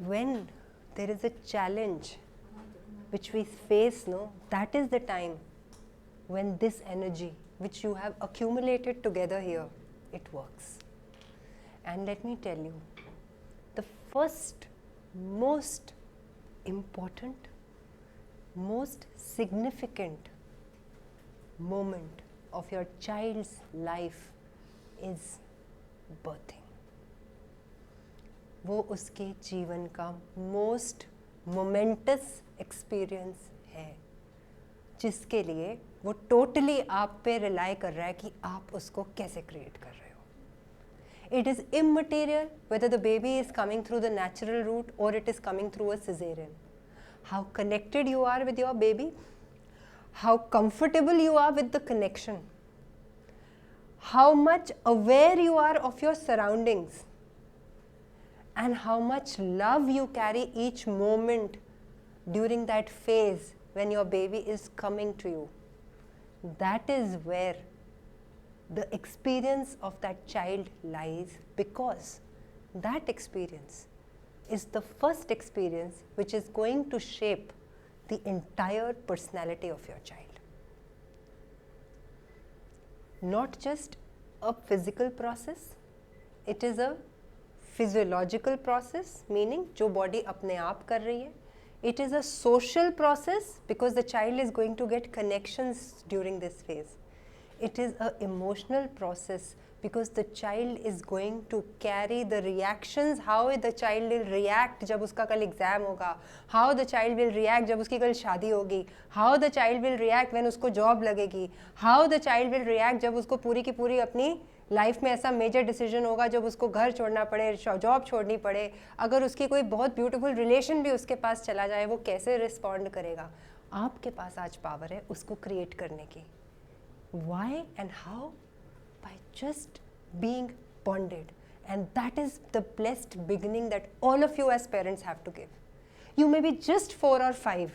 when there is a challenge which we face, no, that is the time when this energy which you have accumulated together here, it works. And let me tell you, the first most important, most significant moment of your child's life is birthing. वो उसके जीवन का most moments experience है, जिसके लिए वो totally आप पे रिलाई कर रहा है कि आप उसको कैसे क्रिएट कर रहे हो. It is immaterial whether the baby is coming through the natural route or it is coming through a cesarean. How connected you are with your baby, how comfortable you are with the connection, how much aware you are of your surroundings, and how much love you carry each moment during that phase when your baby is coming to you. That is where the experience of that child lies, because that experience is the first experience which is going to shape the entire personality of your child. Not just a physical process, it is a physiological process, meaning जो body अपने आप कर रही है. It is a social process because the child is going to get connections during this phase. It is an emotional process because the child is going to carry the reactions, how the child will react जब उसका कल exam होगा, how the child will react जब उसकी कल शादी होगी, how the child will react when उसको जॉब लगेगी, how the child will react जब उसको पूरी की पूरी अपनी लाइफ में ऐसा मेजर डिसीजन होगा जब उसको घर छोड़ना पड़े, जॉब छोड़नी पड़े, अगर उसकी कोई बहुत ब्यूटीफुल रिलेशन भी उसके पास चला जाए, वो कैसे रिस्पॉन्ड करेगा. आपके पास आज पावर है उसको क्रिएट करने की. Why and how? By just being bonded. And that is the blessed beginning that all of you as parents have to give. You may be just 4 or 5,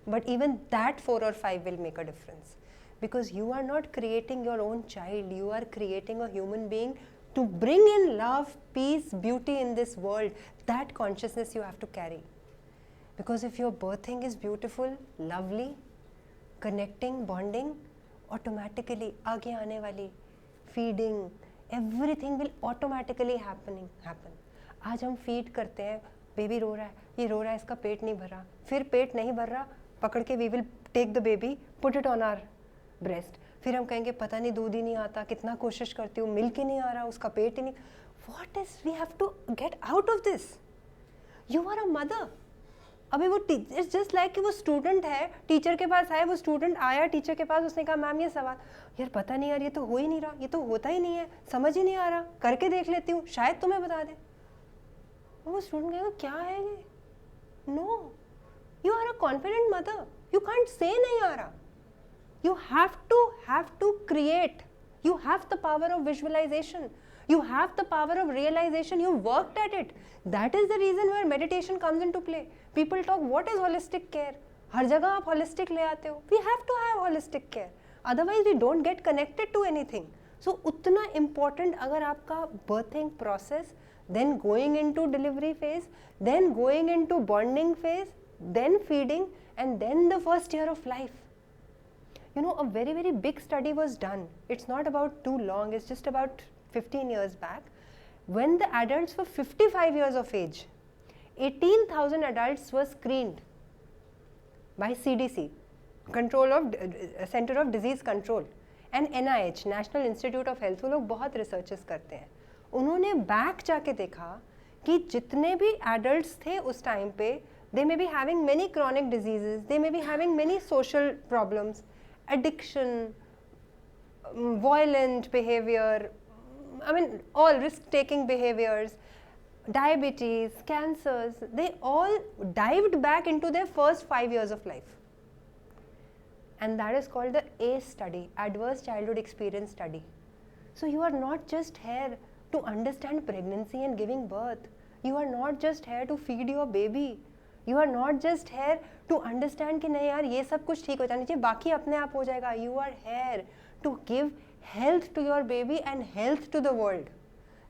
but even that 4 or 5 will make a difference. Because you are not creating your own child, you are creating a human being to bring in love, peace, beauty in this world. That consciousness you have to carry. Because if your birthing is beautiful, lovely, connecting, bonding, automatically आगे आने वाली feeding, everything will automatically happen. आज हम feed करते हैं, baby रो रहा है, ये रो रहा है, इसका पेट नहीं भर रहा, फिर पेट नहीं भर रहा, पकड़ के we will take the baby, put it on our breast. फिर हम कहेंगे पता नहीं दूध ही नहीं आता, कितना कोशिश करती हूँ, मिल्क ही नहीं आ रहा, उसका पेट ही नहीं. What is we have to get out of this? You are a mother. अभी वो इट्स जस्ट लाइक कि वो स्टूडेंट है, टीचर के पास आया, वो स्टूडेंट आया टीचर के पास, उसने कहा मैम ये सवाल यार पता नहीं यार, ये तो हो ही नहीं रहा, ये तो होता ही नहीं है, समझ ही नहीं आ रहा, करके देख लेती हूँ, शायद तुम्हें बता दे. वो स्टूडेंट कहेगा क्या है ये? No, you are a confident mother, you can't say नहीं आ रहा. You have to create. You have the power of visualization. You have the power of realization. You worked at it. That is the reason where meditation comes into play. People talk, what is holistic care? हर जगह आप holistic ले आते हो. We have to have holistic care. Otherwise we don't get connected to anything. So उतना important अगर आपका birthing process, then going into delivery phase, then going into bonding phase, then feeding, and then the first year of life. You know, a very, very big study was done. It's not about too long, it's just about 15 years back. When the adults were 55 years of age, 18,000 adults were screened by CDC, Center of Disease Control, and NIH, National Institute of Health. वो लोग बहुत researches करते हैं. उन्होंने back जाके देखा कि जितने भी adults थे उस time पे, they may be having many chronic diseases, they may be having many social problems, addiction, violent behavior, I mean all risk-taking behaviors, diabetes, cancers, they all dived back into their first 5 years of life. And that is called the ACE study, Adverse Childhood Experience Study. So you are not just here to understand pregnancy and giving birth. You are not just here to feed your baby. You are not just here to understand कि नहीं यार ये सब कुछ ठीक हो जाना चाहिए, बाकी अपने आप हो जाएगा. You are here to give health to your baby and health to the world.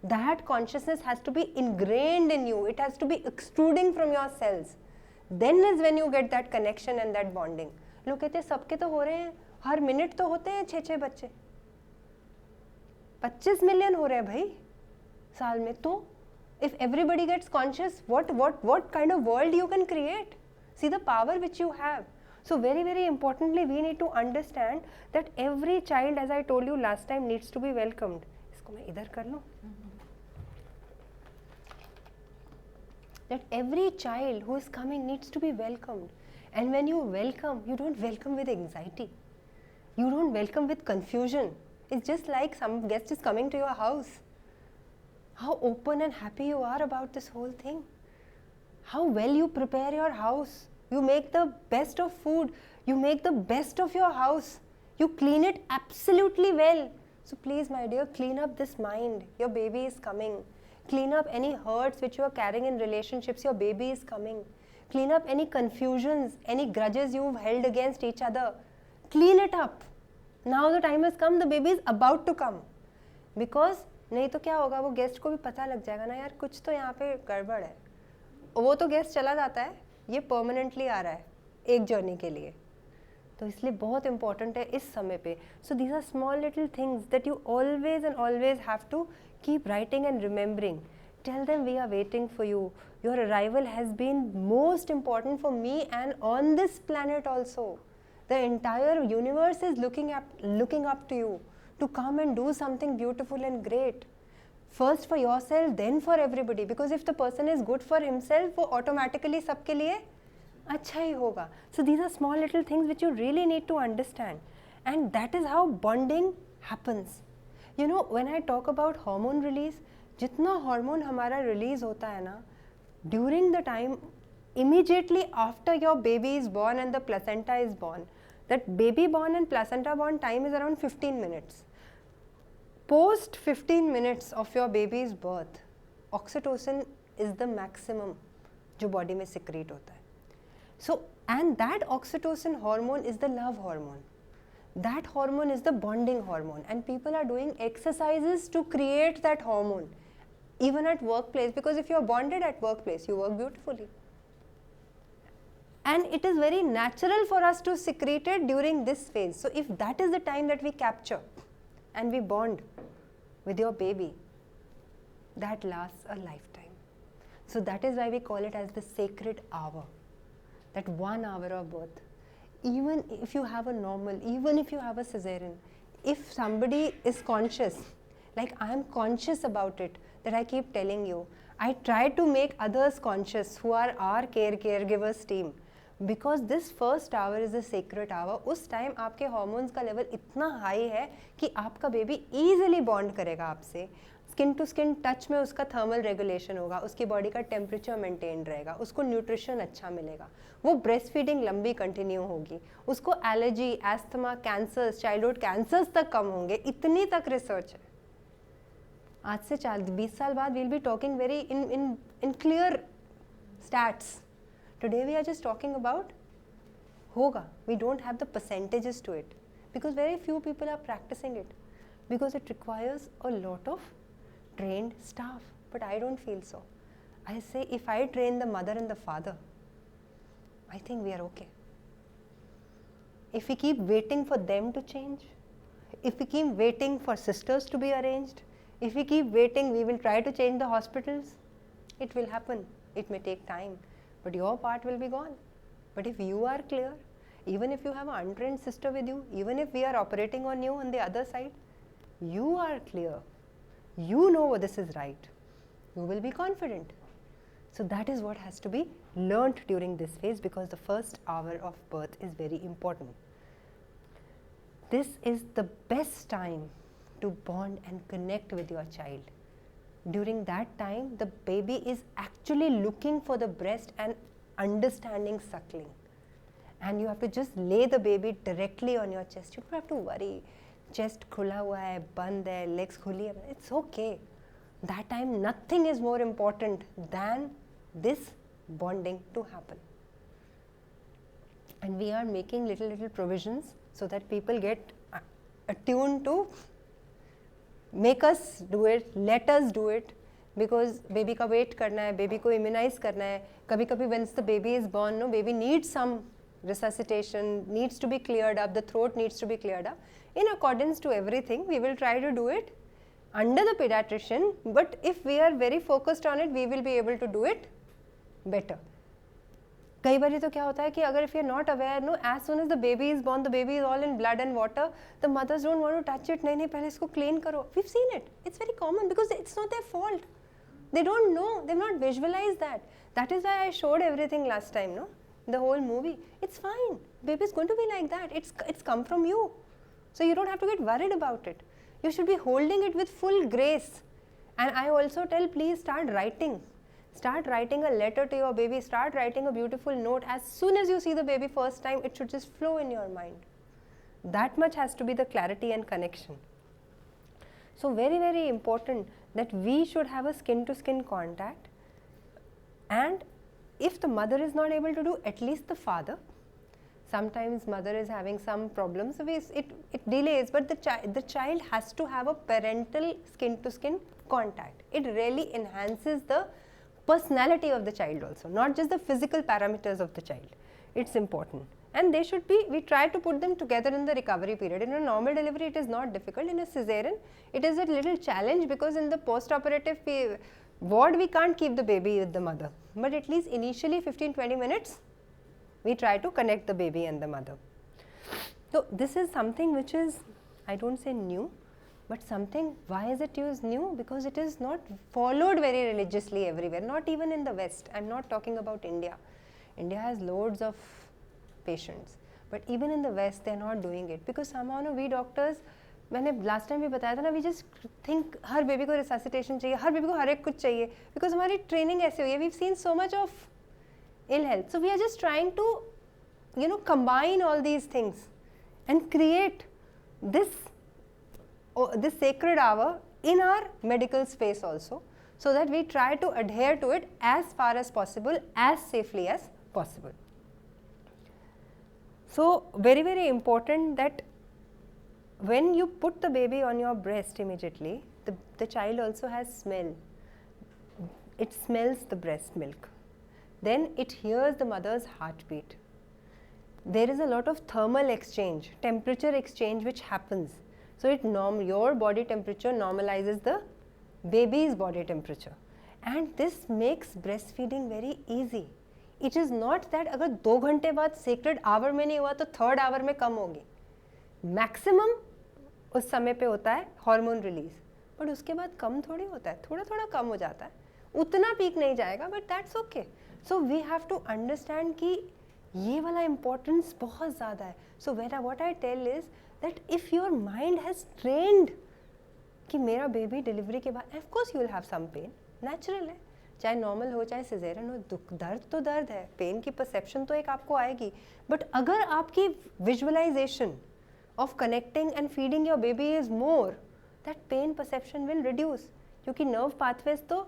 That consciousness has to be ingrained in you. It has to be extruding from your cells. Then is when you get that connection and that bonding. लोग कहते हैं सबके तो हो रहे हैं, हर minute तो होते हैं 6-6 बच्चे, 25 मिलियन हो रहे हैं भाई साल में. तो if everybody gets conscious, what kind of world you can create? See the power which you have. So very, very importantly, we need to understand that every child, as I told you last time, needs to be welcomed. इसको मैं इधर कर लूँ. That every child who is coming needs to be welcomed. And when you welcome, you don't welcome with anxiety. You don't welcome with confusion. It's just like some guest is coming to your house. How open and happy you are about this whole thing. How well you prepare your house. You make the best of food. You make the best of your house. You clean it absolutely well. So please, my dear, clean up this mind. Your baby is coming. Clean up any hurts which you are carrying in relationships. Your baby is coming. Clean up any confusions, any grudges you've held against each other. Clean it up. Now the time has come, the baby is about to come. Because नहीं तो क्या होगा, वो guest को भी पता लग जाएगा ना यार कुछ तो यहाँ पे गड़बड़ है. वो तो गेस्ट चला जाता है, ये परमानेंटली आ रहा है एक जर्नी के लिए. तो इसलिए बहुत इंपॉर्टेंट है इस समय पे. So these are small little things that you always and always have to keep writing and remembering. Tell them we are waiting for you. Your arrival has been most important for me and on this planet also. The entire universe is looking up to you to come and do something beautiful and great. First for yourself, then for everybody. Because if the person is good for himself, वो automatically सबके लिए अच्छा ही होगा. So these are small little things which you really need to understand. And that is how bonding happens. You know, when I talk about hormone release, जितना hormone हमारा release होता है ना during the time immediately after your baby is born and the placenta is born, that baby born and placenta born time is around 15 minutes. Post 15 minutes of your baby's birth, oxytocin is the maximum जो body में secrete होता है. So and that oxytocin hormone is the love hormone. That hormone is the bonding hormone, and people are doing exercises to create that hormone even at workplace, because if you are bonded at workplace you work beautifully, and it is very natural for us to secrete it during this phase. So if that is the time that we capture and we bond with your baby, that lasts a lifetime. So that is why we call it as the sacred hour, that 1 hour of birth. Even if you have a normal, even if you have a cesarean, if somebody is conscious, like I am conscious about it, that I keep telling you, I try to make others conscious who are our caregivers team, because this first hour is a sacred hour. उस time आपके hormones का level इतना high है कि आपका baby easily bond करेगा आपसे. Skin to skin touch में उसका थर्मल रेगुलेशन होगा, उसकी बॉडी का टेम्परेचर मेंटेन रहेगा, उसको न्यूट्रिशन अच्छा मिलेगा, वो ब्रेस्ट फीडिंग लंबी कंटिन्यू होगी, उसको allergy, asthma, cancers, childhood cancers तक कम होंगे. इतनी तक रिसर्च है. आज से 20 साल बाद we'll be talking very in clear stats. Today we are just talking about होगा. We don't have the percentages to it because very few people are practicing it, because it requires a lot of trained staff. But I don't feel so. I say if I train the mother and the father, I think we are okay. If we keep waiting for them to change, if we keep waiting for sisters to be arranged, if we keep waiting, we will try to change the hospitals. It will happen. It may take time, but your part will be gone. But if you are clear, even if you have an untrained sister with you, even if we are operating on you on the other side, you are clear. You know this is right. You will be confident. So that is what has to be learnt during this phase, because the first hour of birth is very important. This is the best time to bond and connect with your child. During that time, the baby is actually looking for the breast and understanding suckling. And you have to just lay the baby directly on your chest. You don't have to worry. Chest khula hua hai, band hai, legs khuli hai. It's okay. That time, nothing is more important than this bonding to happen. And we are making little provisions so that people get attuned to make us do it, let us do it, because baby का wait करना है, baby को immunize करना है. कभी कभी once the baby is born, no, baby needs some resuscitation, needs to be cleared up, the throat needs to be cleared up. In accordance to everything, we will try to do it under the pediatrician, but if we are very focused on it, we will be able to do it better. कई बार तो क्या होता है कि अगर if you are not aware, no, as soon as the baby is born, the baby is all in blood and water, the mothers don't want to touch it. नहीं पहले इसको clean करो. We've seen it. It's very common because it's not their fault. They don't know. They've not visualized that. That is why I showed everything last time, no? The whole movie. It's fine. Baby is going to be like that. It's come from you. So you don't have to get worried about it. You should be holding it with full grace. And I also tell, please start writing. Start writing a letter to your baby. Start writing a beautiful note. As soon as you see the baby first time, it should just flow in your mind. That much has to be the clarity and connection. So very, very important that we should have a skin-to-skin contact. And if the mother is not able to do, at least the father. Sometimes mother is having some problems, so it delays, but the child has to have a parental skin-to-skin contact. It really enhances the personality of the child also, not just the physical parameters of the child. It's important. And they should be, we try to put them together in the recovery period. In a normal delivery, it is not difficult. In a cesarean, it is a little challenge because in the post-operative ward, we can't keep the baby with the mother. But at least initially 15-20 minutes, we try to connect the baby and the mother. So this is something which is, I don't say new, but something, why is it used new? Because it is not followed very religiously everywhere, not even in the West. I'm not talking about India. India has loads of patients, but even in the West, they're not doing it. Because somehow, no, we doctors, मैंने last time भी बताया था ना, we just think her baby को resuscitation चाहिए, हर baby को हर एक कुछ चाहिए, because हमारी training ऐसे हुई है, we've seen so much of ill health. So we are just trying to, combine all these things and create this sacred hour in our medical space also, so that we try to adhere to it as far as possible, as safely as possible. So very, very important that when you put the baby on your breast immediately, the child also has smell. It smells the breast milk. Then it hears the mother's heartbeat. There is a lot of thermal exchange, temperature exchange which happens. So your body temperature normalizes the baby's body temperature. And this makes breastfeeding very easy. It is not that अगर 2 घंटे बाद sacred hour में नहीं हुआ तो 3rd hour में कम होगी. Maximum उस समय पे होता है hormone release. But उसके बाद कम थोड़ी होता है, थोड़ा थोड़ा कम हो जाता है. उतना पीक नहीं जाएगा, but that's okay. So we have to understand कि ये वाला importance बहुत ज़्यादा है. So what I tell is that if your mind has trained कि मेरा baby delivery के बाद, of course you will have some pain, natural है. चाहे normal हो चाहे cesarean हो, दर्द तो दर्द है, pain की perception तो एक आपको आएगी. But अगर आपकी visualization of connecting and feeding your baby is more, that pain perception will reduce. क्योंकि nerve pathways तो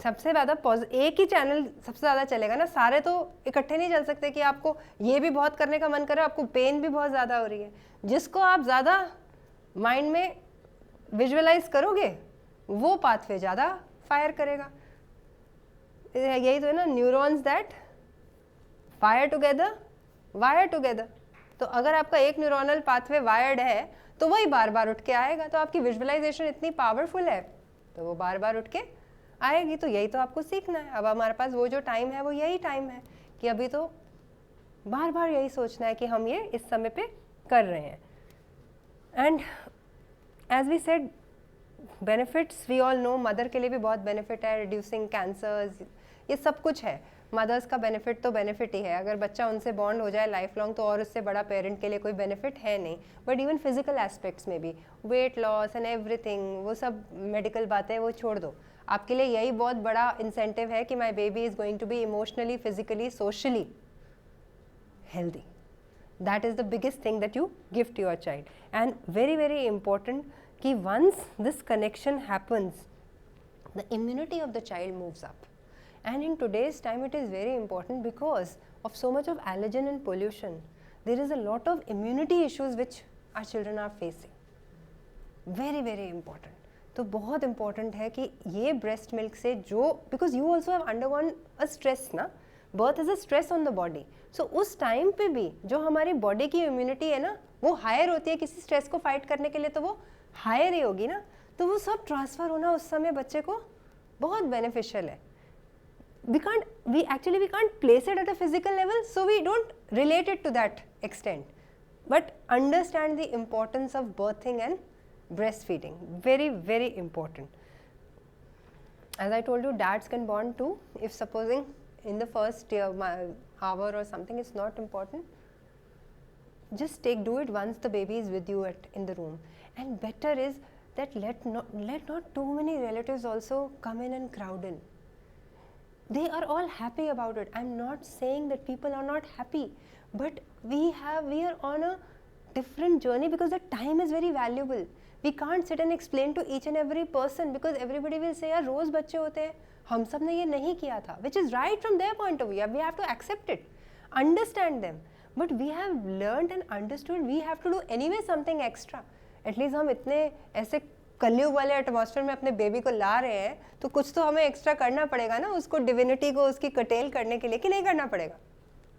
सबसे ज़्यादा एक ही चैनल सबसे ज़्यादा चलेगा ना, सारे तो इकट्ठे नहीं चल सकते कि आपको ये भी बहुत करने का मन करे, आपको पेन भी बहुत ज़्यादा हो रही है. जिसको आप ज़्यादा माइंड में विजुअलाइज करोगे वो पाथवे ज़्यादा फायर करेगा. यही तो है ना, neurons that fire together wire together. तो अगर आपका एक न्यूरोनल पाथवे वायर्ड है तो वही बार बार उठ के आएगा. तो आपकी विजुअलाइजेशन इतनी पावरफुल है तो वो बार बार उठ के आएगी. तो यही तो आपको सीखना है. अब हमारे पास वो जो टाइम है वो यही टाइम है कि अभी तो बार बार यही सोचना है कि हम ये इस समय पे कर रहे हैं. And as we said benefits we all know, mother के लिए भी बहुत बेनिफिट है, रिड्यूसिंग कैंसर्स, ये सब कुछ है. मदर्स का बेनिफिट तो बेनिफिट ही है. अगर बच्चा उनसे बॉन्ड हो जाए लाइफ लॉन्ग तो और उससे बड़ा पेरेंट के लिए कोई बेनिफिट है नहीं. बट इवन फिजिकल एस्पेक्ट्स में भी, वेट लॉस एंड एवरीथिंग, वो सब मेडिकल बातें वो छोड़ दो. आपके लिए यही बहुत बड़ा इंसेंटिव है कि my baby is going to be emotionally, physically, socially healthy. That is the biggest thing that you give to your child. And very very important कि once this connection happens, the immunity of the child moves up. And in today's time it is very important because of so much of allergen and pollution. There is a lot of immunity issues which our children are facing. Very very important. तो बहुत important है कि ये breast milk से जो, because you also have undergone a stress ना, birth is a stress on the body. So उस time पे भी जो हमारी बॉडी की इम्यूनिटी है ना वो हायर होती है किसी स्ट्रेस को फाइट करने के लिए, तो वो हायर ही होगी ना. तो वो सब ट्रांसफ़र होना उस समय बच्चे को बहुत बेनिफिशियल है. we can't place it at a physical level, so we don't relate it to that extent, but understand the importance of birthing and breastfeeding. Very very important. As I told you, dads can bond too. If supposing in the first hour or something it's not important, just do it once the baby is with you in the room. And better is that let not too many relatives also come in and crowd in. They are all happy about it. I'm not saying that people are not happy, but we are on a different journey because the time is very valuable. We can't sit and explain to each and every person because everybody will say यार रोज बच्चे होते हैं, हम सब ने ये नहीं किया था, which is right from their point of view. We have to accept it, understand them, but we have learned and understood we have to do anyway something extra. At least हम इतने ऐसे कलयुग वाले एटमॉस्फेयर में अपने baby को ला रहे हैं, तो कुछ तो हमें एक्स्ट्रा करना पड़ेगा ना, उसको डिविनिटी को उसकी कटेल करने के लिए, कि नहीं करना पड़ेगा?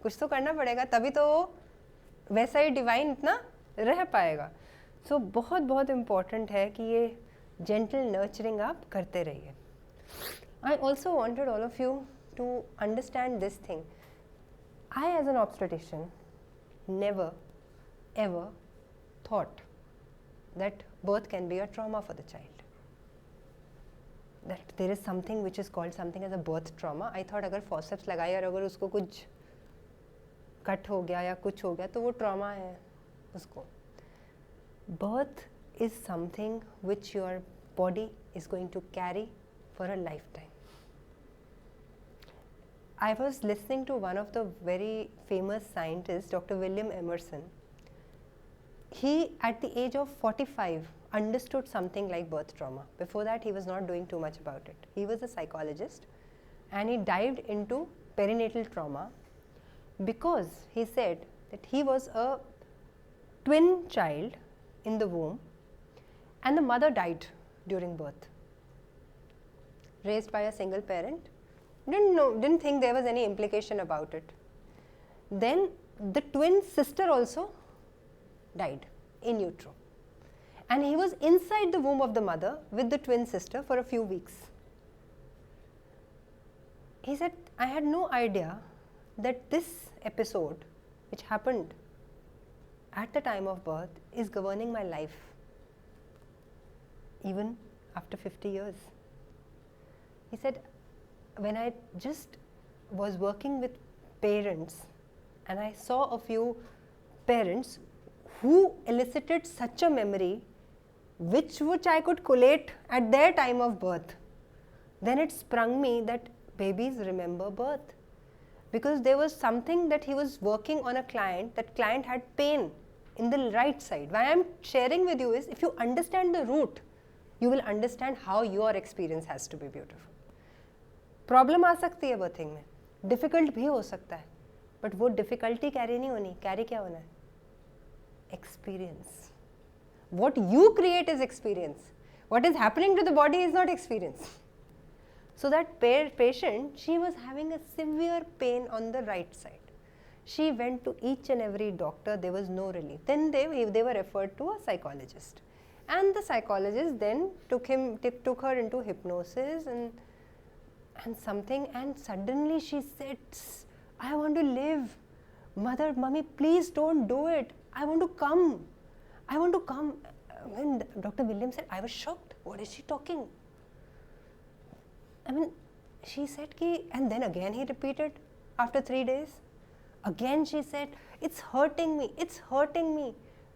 कुछ तो करना पड़ेगा, तभी तो वैसा ही डिवाइन इतना रह पाएगा. सो बहुत बहुत इम्पॉर्टेंट है कि ये जेंटल नर्चरिंग आप करते रहिए. I also wanted all of you to understand this thing. I as an obstetrician never ever thought that birth can be a trauma for the child, that there is something which is called something as a birth trauma. I thought अगर forceps लगाए और अगर उसको कुछ cut हो गया या कुछ हो गया तो वो ट्रॉमा है उसको. Birth is something which your body is going to carry for a lifetime. I was listening to one of the very famous scientists, Dr. William Emerson. He, at the age of 45, understood something like birth trauma. Before that, he was not doing too much about it. He was a psychologist and he dived into perinatal trauma because he said that he was a twin child in the womb and the mother died during birth, raised by a single parent. Didn't think there was any implication about it. Then the twin sister also died in utero, and he was inside the womb of the mother with the twin sister for a few weeks. He said, I had no idea that this episode which happened at the time of birth is governing my life even after 50 years. He said, when I just was working with parents and I saw a few parents who elicited such a memory which I could collate at their time of birth, then it sprung me that babies remember birth, because there was something that he was working on a client, that client had pain in the right side. Why I am sharing with you is, if you understand the root, you will understand how your experience has to be beautiful. Problem आ सकती है berthing में, difficult भी हो सकता है, but वो difficulty carry नहीं होनी. कैरी क्या होना है? Experience. What you create is experience. What is happening to the body is not experience. So that patient, she was having a severe pain on the right side. She went to each and every doctor, there was no relief. Then they were referred to a psychologist, and the psychologist then took her into hypnosis and something, and suddenly she said, I want to live. Mummy, please don't do it. I want to come. When Dr. William said, I was shocked. What is she talking? I mean, she said, and then again he repeated after 3 days. Again she said, it's hurting me.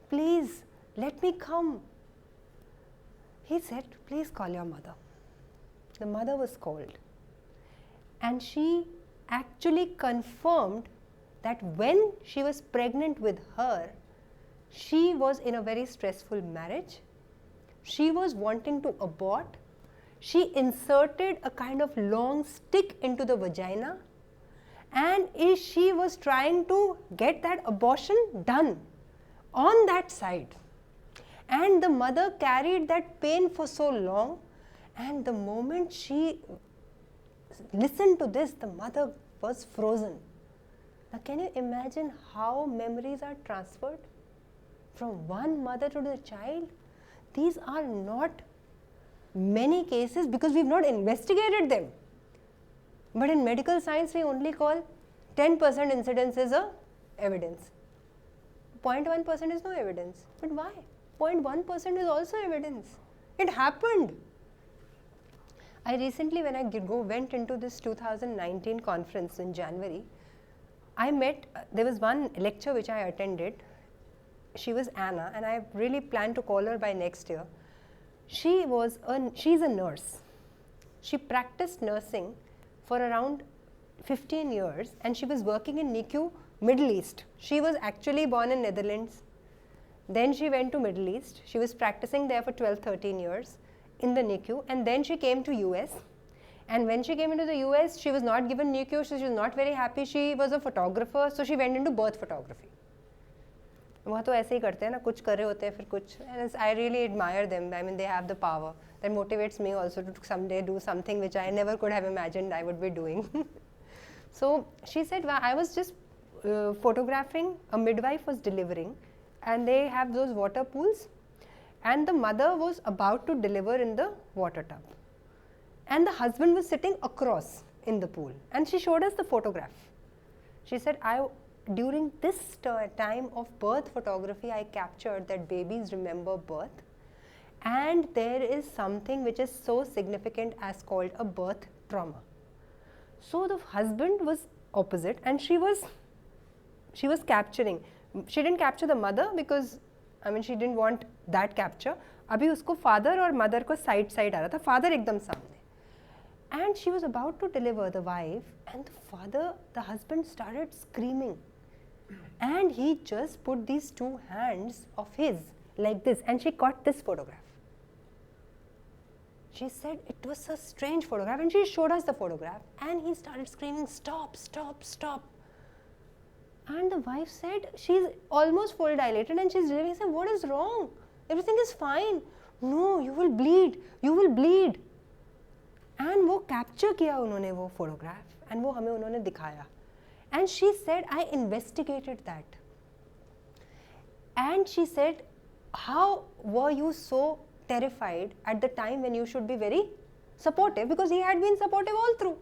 Please, let me come. He said, please call your mother. The mother was called. And she actually confirmed that when she was pregnant with her, she was in a very stressful marriage. She was wanting to abort. She inserted a kind of long stick into the vagina, and she was trying to get that abortion done on that side. And the mother carried that pain for so long, and the moment she listened to this, the mother was frozen. Now can you imagine how memories are transferred from one mother to the child? These are not many cases because we've not investigated them. But in medical science, we only call 10% incidence as a evidence. 0.1% is no evidence. But why? 0.1% is also evidence. It happened. I recently, when I went into this 2019 conference in January, I met, there was one lecture which I attended. She was Anna, and I really planned to call her by next year. She's a nurse. She practiced nursing for around 15 years, and she was working in NICU, Middle East. She was actually born in Netherlands. Then she went to Middle East. She was practicing there for 12-13 years in the NICU, and then she came to US. And when she came into the US, she was not given NICU, so she was not very happy. She was a photographer, so she went into birth photography. वहाँ तो ऐसे ही करते हैं ना, कुछ कर रहे होते हैं फिर कुछ. And I really admire them. I mean, they have the power. That motivates me also to someday do something which I never could have imagined I would be doing. So she said, well, I was just photographing, a midwife was delivering, and they have those water pools, and the mother was about to deliver in the water tub, and the husband was sitting across in the pool, and she showed us the photograph. She said, during this time of birth photography, I captured that babies remember birth, and there is something which is so significant as called a birth trauma. So the husband was opposite, and she was capturing. She didn't capture the mother because, I mean, she didn't want that capture. अभी उसको father और mother को side आ रहा था, father एकदम सामने. And she was about to deliver the wife, and the husband started screaming. And he just put these two hands of his like this, and she caught this photograph. She said it was a strange photograph, and she showed us the photograph, and he started screaming, stop, stop, stop. And the wife said, she's almost full dilated, and she's delivering. Said, what is wrong? Everything is fine. No, you will bleed. You will bleed. And वो capture किया उन्होंने वो photograph, and वो हमें उन्होंने दिखाया. And she said, I investigated that. And she said, how were you so terrified at the time when you should be very supportive? Because he had been supportive all through.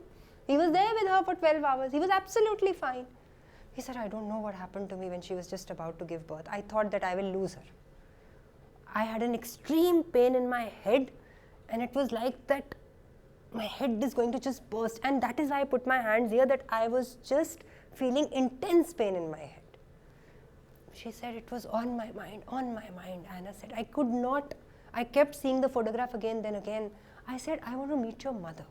He was there with her for 12 hours. He was absolutely fine. He said, I don't know what happened to me when she was just about to give birth. I thought that I will lose her. I had an extreme pain in my head, and it was like that my head is going to just burst, and that is why I put my hands here, that I was just feeling intense pain in my head. She said it was on my mind. Anna said, I kept seeing the photograph again, then again. I said, I want to meet your mother.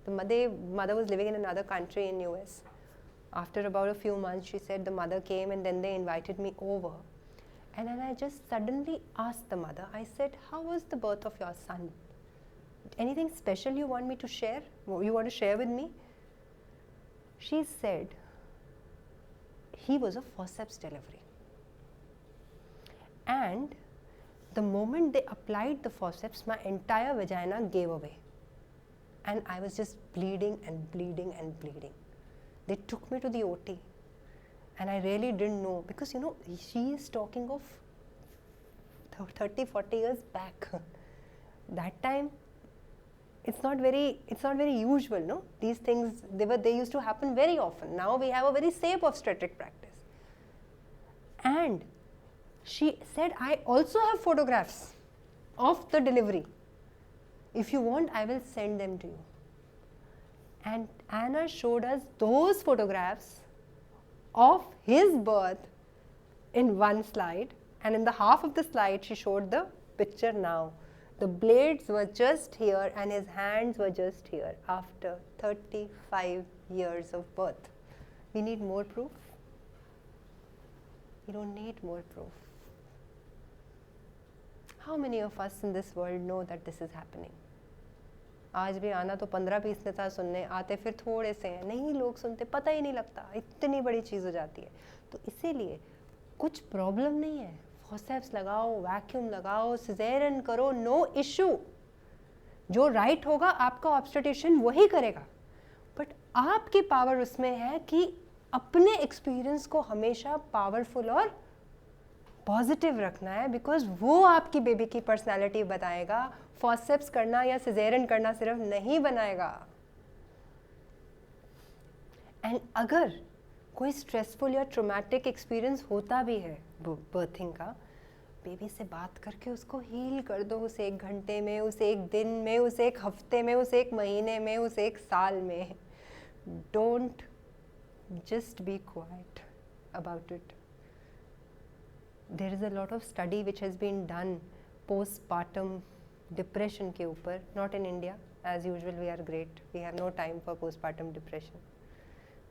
The mother was living in another country in US. After about a few months, she said the mother came, and then they invited me over. And then I just suddenly asked the mother, I said, how was the birth of your son? Anything special you want me to share? You want to share with me? She said, he was a forceps delivery. And the moment they applied the forceps, my entire vagina gave away. And I was just bleeding and bleeding and bleeding. They took me to the OT. And I really didn't know, because she is talking of 30, 40 years back. That time, it's not very usual, no? These things, they used to happen very often. Now we have a very safe obstetric practice. And she said, I also have photographs of the delivery. If you want, I will send them to you. And Anna showed us those photographs of his birth in one slide, and in the half of the slide she showed the picture now. The blades were just here and his hands were just here after 35 years of birth. We need more proof? We don't need more proof. How many of us in this world know that this is happening? आज भी आना तो 15-20 ने था सुनने, आते फिर थोड़े से हैं, नहीं लोग सुनते, पता ही नहीं लगता, इतनी बड़ी चीज़ हो जाती है. तो इसीलिए कुछ प्रॉब्लम नहीं है, फॉर्सेप्स लगाओ, वैक्यूम लगाओ, सिजेरियन करो, नो इशू. जो राइट होगा आपका ऑब्स्टेट्रिशियन वही करेगा. बट आपकी पावर उसमें है कि अपने एक्सपीरियंस को हमेशा पावरफुल और पॉजिटिव रखना है, बिकॉज वो आपकी बेबी की पर्सनालिटी बताएगा. फॉर्सेप्स करना या सिजेरियन करना सिर्फ नहीं बनाएगा. एंड अगर कोई स्ट्रेसफुल या ट्रॉमेटिक एक्सपीरियंस होता भी है बर्थिंग का, बेबी से बात करके उसको हील कर दो, उस 1 घंटे में, उस 1 दिन में, उस 1 हफ्ते में, उस 1 महीने में, उस 1 साल में. Don't just be quiet about it. There is a lot of study which has been done postpartum depression के ऊपर. Not in India, as usual we are great, we have no time for postpartum depression.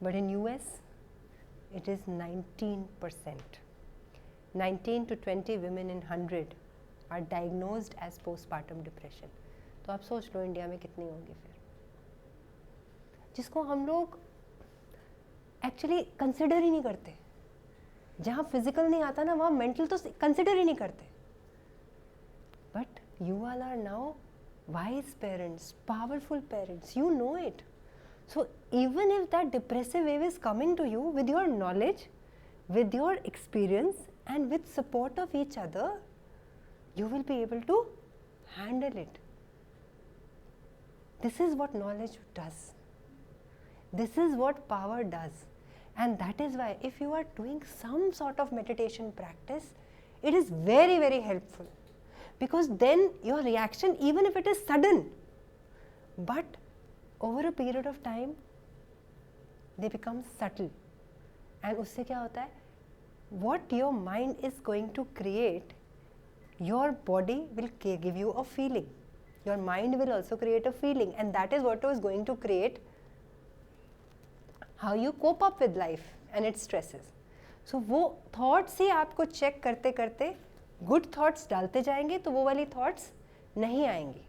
But in US, it is 19%. 19 to 20 women in 100 are diagnosed as postpartum depression. तो आप सोच लो India में कितनी होंगी फिर, जिसको हम लोग एक्चुअली कंसिडर ही नहीं करते. जहाँ फिजिकल नहीं आता ना, वहाँ मेंटल तो कंसिडर ही नहीं करते. But you all are now wise parents, powerful parents, you know it. So even if that depressive wave is coming to you, with your knowledge, with your experience and with support of each other, you will be able to handle it. This is what knowledge does. This is what power does. And that is why if you are doing some sort of meditation practice, it is very, very helpful. Because then your reaction, even if it is sudden, but over a period of time, they become subtle. And उससे क्या होता है, what your mind is going to create, your body will give you a feeling. Your mind will also create a feeling, and that is what is going to create how you cope up with life and its stresses. So वो thoughts ही आपको check करते करते good thoughts डालते जाएंगे, तो वो वाली thoughts नहीं आएंगी.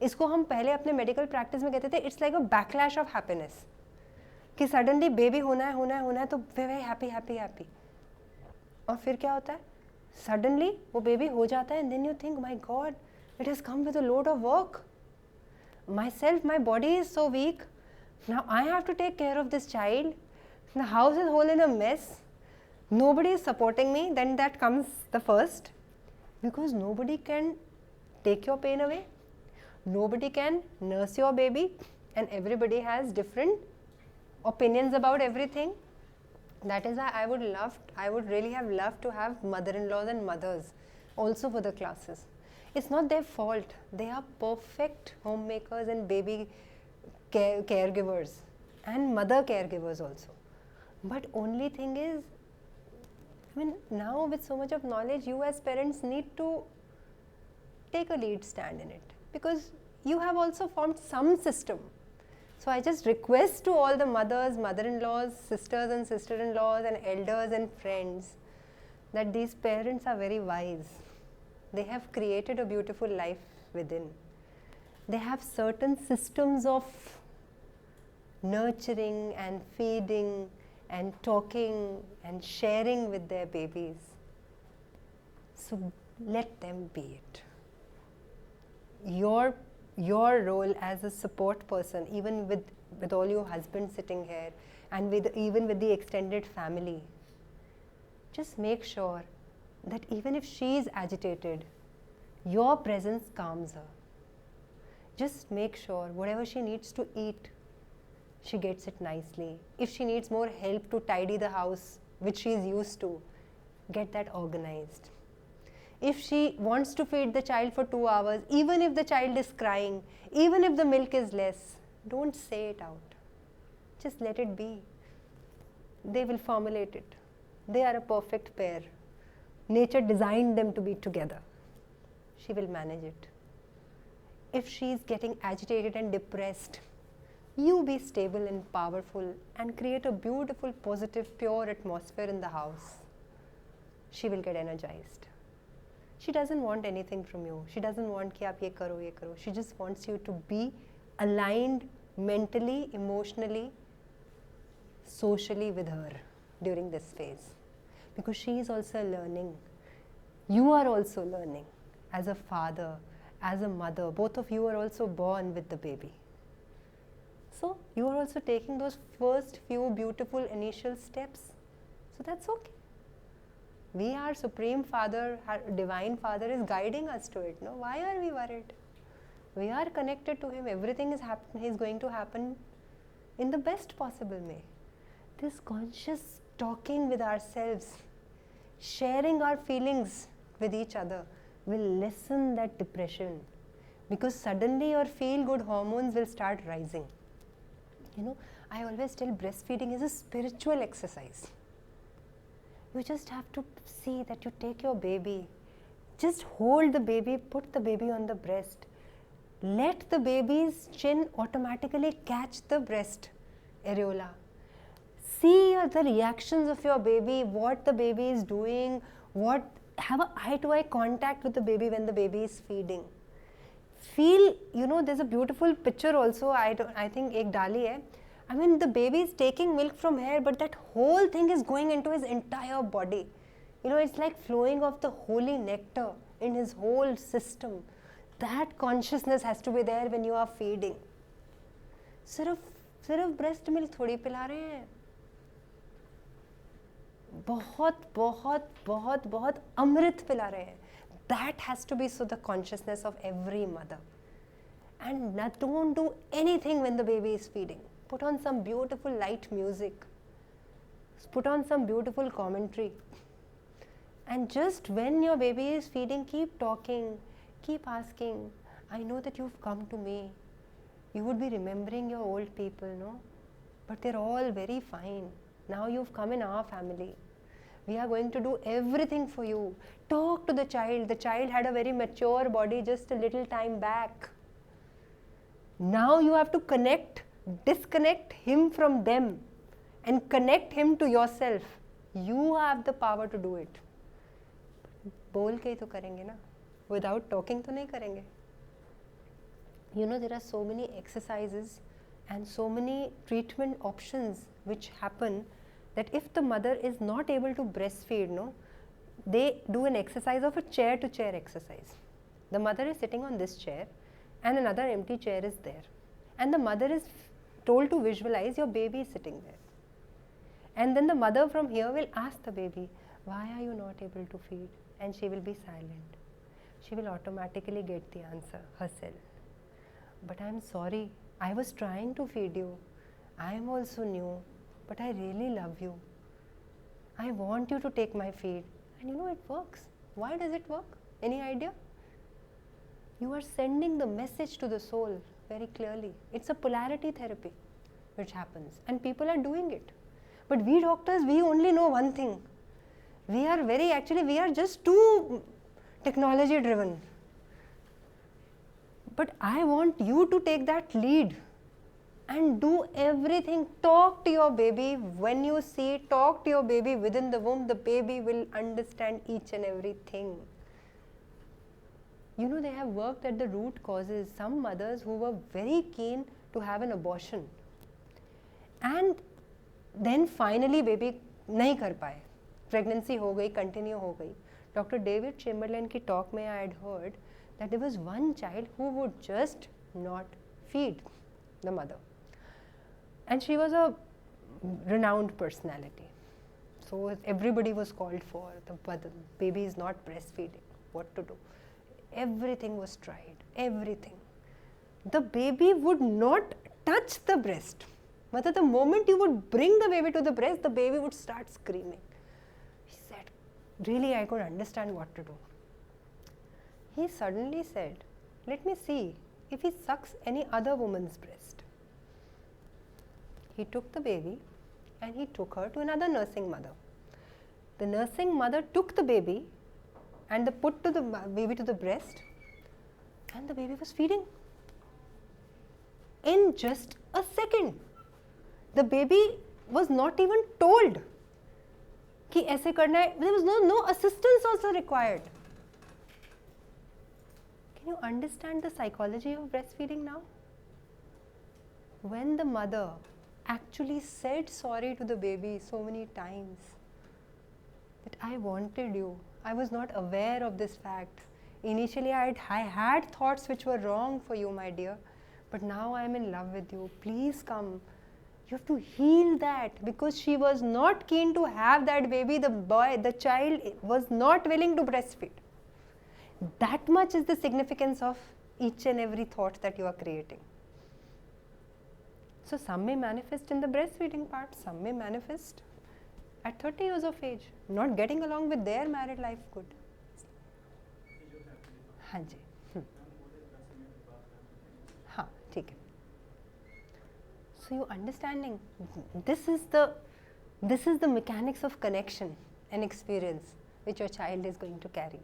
इसको हम पहले अपने मेडिकल प्रैक्टिस में कहते थे, it's like a backlash of happiness, कि सडनली बेबी होना है तो वेरी हैप्पी हैप्पी हैप्पी, और फिर क्या होता है, सडनली वो बेबी हो जाता है, and then you think my God, it has come with a load of work, my self, my body is so weak, now I have to take care of this child, the house is whole in a mess, nobody is supporting me. Then that comes the first, because nobody can take your pain away, nobody can nurse your baby, and everybody has different opinions about everything. That is why I would really have loved to have mother-in-laws and mothers also for the classes. It's not their fault, they are perfect homemakers and baby caregivers and mother caregivers also. But only thing is, I mean, now with so much of knowledge, you as parents need to take a lead stand in it, because you have also formed some system. So I just request to all the mothers, mother-in-laws, sisters and sister-in-laws, and elders and friends, that these parents are very wise. They have created a beautiful life within. They have certain systems of nurturing and feeding and talking and sharing with their babies. So let them be it. Your role as a support person, even with all your husbands sitting here, and even with the extended family, just make sure that even if she is agitated, your presence calms her. Just make sure whatever she needs to eat, she gets it nicely. If she needs more help to tidy the house, which she is used to, get that organized. If she wants to feed the child for 2 hours, even if the child is crying, even if the milk is less, don't say it out. Just let it be. They will formulate it. They are a perfect pair. Nature designed them to be together. She will manage it. If she is getting agitated and depressed, you be stable and powerful and create a beautiful, positive, pure atmosphere in the house. She will get energized. She doesn't want anything from you. She doesn't want कि आप ये करो ये करो. She just wants you to be aligned mentally, emotionally, socially with her during this phase, because she is also learning. You are also learning as a father, as a mother. Both of you are also born with the baby. So you are also taking those first few beautiful initial steps. So that's okay. We, our Supreme Father, our Divine Father is guiding us to it. No, why are we worried? We are connected to Him. Everything is going to happen in the best possible way. This conscious talking with ourselves, sharing our feelings with each other will lessen that depression, because suddenly your feel-good hormones will start rising. You know, I always tell breastfeeding is a spiritual exercise. You just have to see that you take your baby, just hold the baby, put the baby on the breast. Let the baby's chin automatically catch the breast areola. See the reactions of your baby, what the baby is doing, have an eye-to-eye contact with the baby when the baby is feeding. Feel, there's a beautiful picture also, I think ek dali hai. I mean, the baby is taking milk from here, but that whole thing is going into his entire body. It's like flowing of the holy nectar in his whole system. That consciousness has to be there when you are feeding. सिर्फ breast milk थोड़ी पिला रहे हैं, बहुत अमृत पिला रहे हैं. That has to be so the consciousness of every mother. And don't do anything when the baby is feeding. Put on some beautiful light music. Put on some beautiful commentary. And just when your baby is feeding, keep talking, keep asking. I know that you've come to me. You would be remembering your old people, no? But they're all very fine. Now you've come in our family. We are going to do everything for you. Talk to the child. The child had a very mature body just a little time back. Now you have to disconnect him from them and connect him to yourself. You have the power to do it. बोल के ही तो करेंगे ना, without talking तो नहीं करेंगे. There are so many exercises and so many treatment options which happen that if the mother is not able to breastfeed, they do an exercise of a chair to chair exercise. The mother is sitting on this chair and another empty chair is there, and the mother is told to visualize your baby sitting there, and then the mother from here will ask the baby, why are you not able to feed? And she will be silent. She will automatically get the answer herself. But I'm sorry, I was trying to feed you. I am also new, but I really love you. I want you to take my feed. And it works. Why does it work? Any idea? You are sending the message to the soul very clearly. It's a polarity therapy which happens, and people are doing it. But we doctors, we only know one thing. We are just too technology driven. But I want you to take that lead and do everything. Talk to your baby when you see, talk to your baby within the womb. The baby will understand each and everything. They have worked at the root causes. Some mothers who were very keen to have an abortion, and then finally baby नहीं कर पाए, pregnancy हो गई, continue हो गई. Dr. David Chamberlain की talk में I had heard that there was one child who would just not feed the mother, and she was a renowned personality. So everybody was called for, the baby is not breastfeeding, what to do? Everything was tried, everything. The baby would not touch the breast. But the moment you would bring the baby to the breast, the baby would start screaming. He said, really, I could understand what to do. He suddenly said, let me see if he sucks any other woman's breast. He took the baby and he took her to another nursing mother. The nursing mother took the baby and put the baby to the breast, and the baby was feeding. In just a second. The baby was not even told कि ऐसे करना है. There was no assistance also required. Can you understand the psychology of breastfeeding now? When the mother actually said sorry to the baby so many times, that I wanted you, I was not aware of this fact. Initially, I had thoughts which were wrong for you, my dear, but now I am in love with you. Please come. You have to heal that, because she was not keen to have that baby. The child was not willing to breastfeed. That much is the significance of each and every thought that you are creating. So some may manifest in the breastfeeding part, some may manifest at 30 years of age, not getting along with their married life good. हाँ जी, हाँ ठीक है. So you understanding, this is the mechanics of connection and experience which your child is going to carry.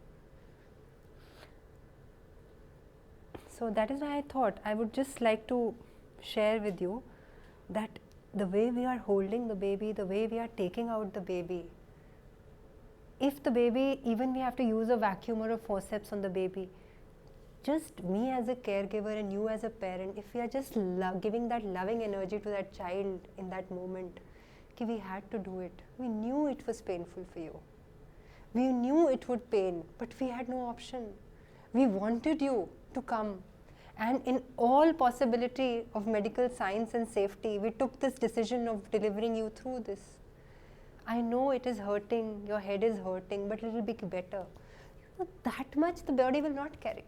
So that is why I thought I would just like to share with you that the way we are holding the baby, the way we are taking out the baby, if the baby, even we have to use a vacuum or a forceps on the baby, just me as a caregiver and you as a parent, if we are just giving that loving energy to that child in that moment, we had to do it. We knew it was painful for you. We knew it would pain, but we had no option. We wanted you to come. And in all possibility of medical science and safety, we took this decision of delivering you through this. I know it is hurting, your head is hurting, but it will be better. That much the body will not carry.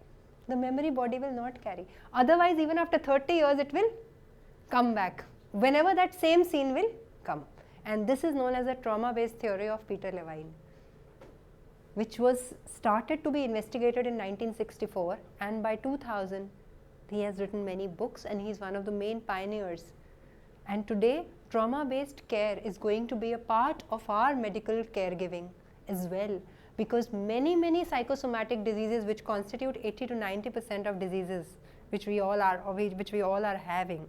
The memory body will not carry. Otherwise, even after 30 years, it will come back. Whenever that same scene will come. And this is known as the trauma-based theory of Peter Levine, which was started to be investigated in 1964, and by 2000, he has written many books and he is one of the main pioneers. And today, trauma-based care is going to be a part of our medical caregiving as well, because many psychosomatic diseases which constitute 80 to 90% of diseases which we all are having,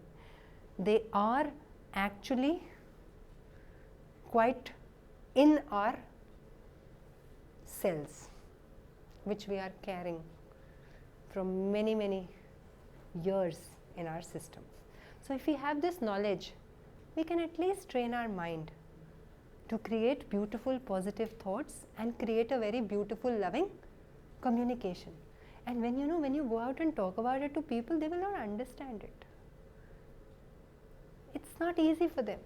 they are actually quite in our cells, which we are carrying from many years in our system. So if we have this knowledge, we can at least train our mind to create beautiful positive thoughts and create a very beautiful loving communication. And when you go out and talk about it to people, they will not understand it. It's not easy for them.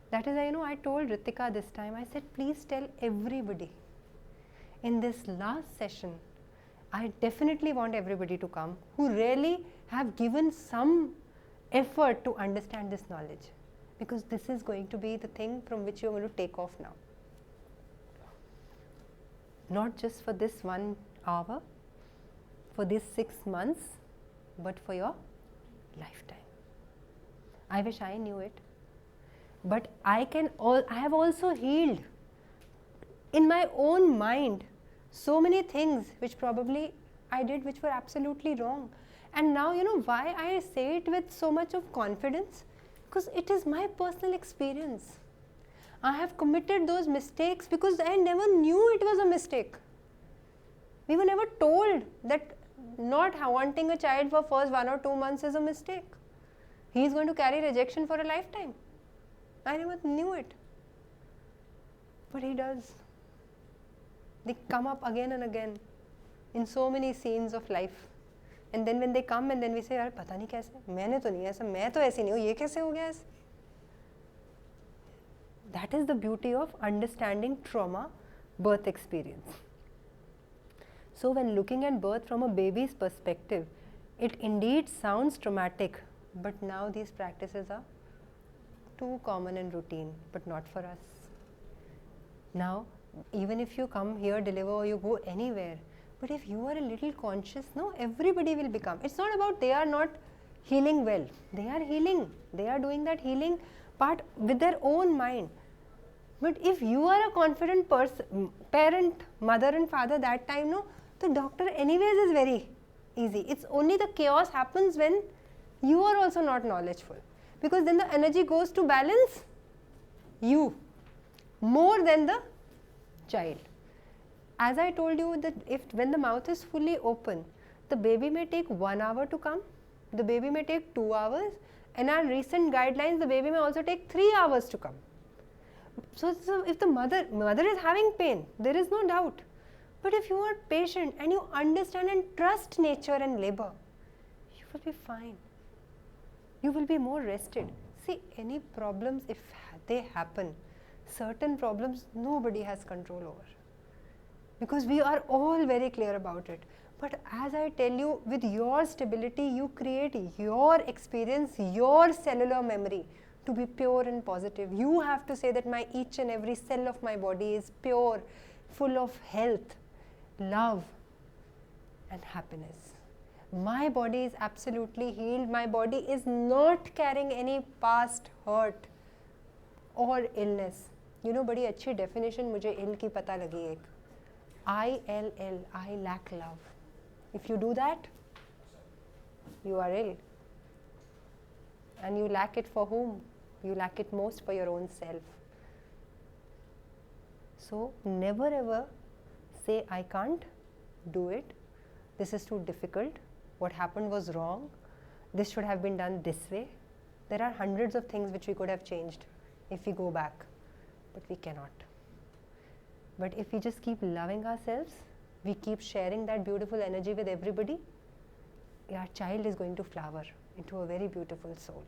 That is why I told Ritika this time, I said, please tell everybody in this last session. I definitely want everybody to come who really have given some effort to understand this knowledge, because this is going to be the thing from which you are going to take off now. Not just for this 1 hour, for these 6 months, but for your lifetime. I wish I knew it, but I have also healed in my own mind so many things which probably I did which were absolutely wrong. And now why I say it with so much of confidence, because it is my personal experience. I have committed those mistakes because I never knew it was a mistake. We were never told that not wanting a child for first 1 or 2 months is a mistake. He is going to carry rejection for a lifetime. I never knew it, but he does. They come up again and again in so many scenes of life. And then when they come and then we say, यार पता नहीं कैसे, मैंने तो नहीं ऐसा, मैं तो ऐसी नहीं हूँ, ये कैसे हो गया ऐसे? That is the beauty of understanding trauma birth experience. So when looking at birth from a baby's perspective, it indeed sounds traumatic, but now these practices are too common and routine, but not for us. Now, even if you come here, deliver, or you go anywhere, but if you are a little conscious, no, everybody will become. It's not about they are not healing well. They are healing. They are doing that healing part with their own mind. But if you are a confident parent, mother and father that time, no, the doctor anyways is very easy. It's only the chaos happens when you are also not knowledgeful. Because then the energy goes to balance you more than the child. As I told you that when the mouth is fully open, the baby may take 1 hour to come, the baby may take 2 hours, and our recent guidelines, the baby may also take 3 hours to come. So if the mother is having pain, there is no doubt. But if you are patient and you understand and trust nature and labor, you will be fine. You will be more rested. See, any problems, if they happen, certain problems nobody has control over, because we are all very clear about it. But as I tell you, with your stability, you create your experience, your cellular memory to be pure and positive. You have to say that my each and every cell of my body is pure, full of health, love and happiness. My body is absolutely healed. My body is not carrying any past hurt or illness. You know, बड़ी अच्छी definition मुझे ill की पता लगी एक. ILL, I lack love. If you do that, you are ill. And you lack it for whom? You lack it most for your own self. So never ever say, I can't do it. This is too difficult. What happened was wrong. This should have been done this way. There are hundreds of things which we could have changed if we go back, but we cannot. But if we just keep loving ourselves, we keep sharing that beautiful energy with everybody, our child is going to flower into a very beautiful soul.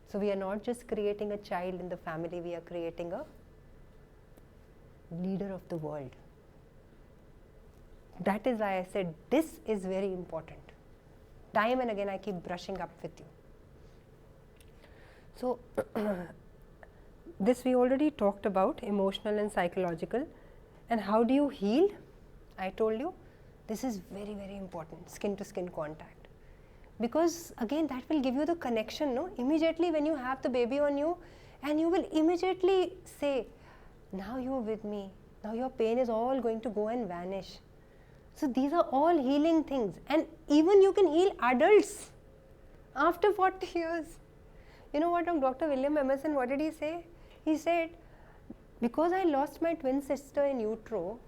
So we are not just creating a child in the family, we are creating a leader of the world. That is why I said this is very important. Time and again I keep brushing up with you. So this we already talked about, emotional and psychological. And how do you heal? I told you this is very, very important, skin to skin contact. Because again that will give you the connection, no? Immediately when you have the baby on you, and you will immediately say, now you are with me, now your pain is all going to go and vanish. So these are all healing things, and even you can heal adults after 40 years. You know what, Dr. William Emerson, what did he say? He said, because I lost my twin sister in utero,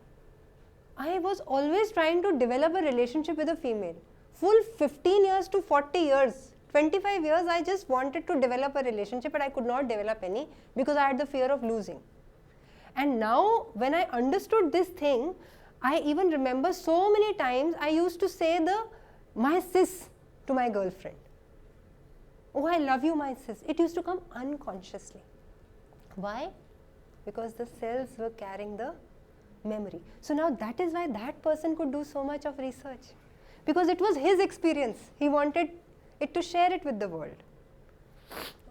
I was always trying to develop a relationship with a female. Full 15 years to 40 years, 25 years, I just wanted to develop a relationship, but I could not develop any because I had the fear of losing. And now when I understood this thing, I even remember so many times I used to say my sis to my girlfriend. Oh, I love you, my sis. It used to come unconsciously. Why? Because the cells were carrying the memory. So now that is why that person could do so much of research, because it was his experience. He wanted it to share it with the world.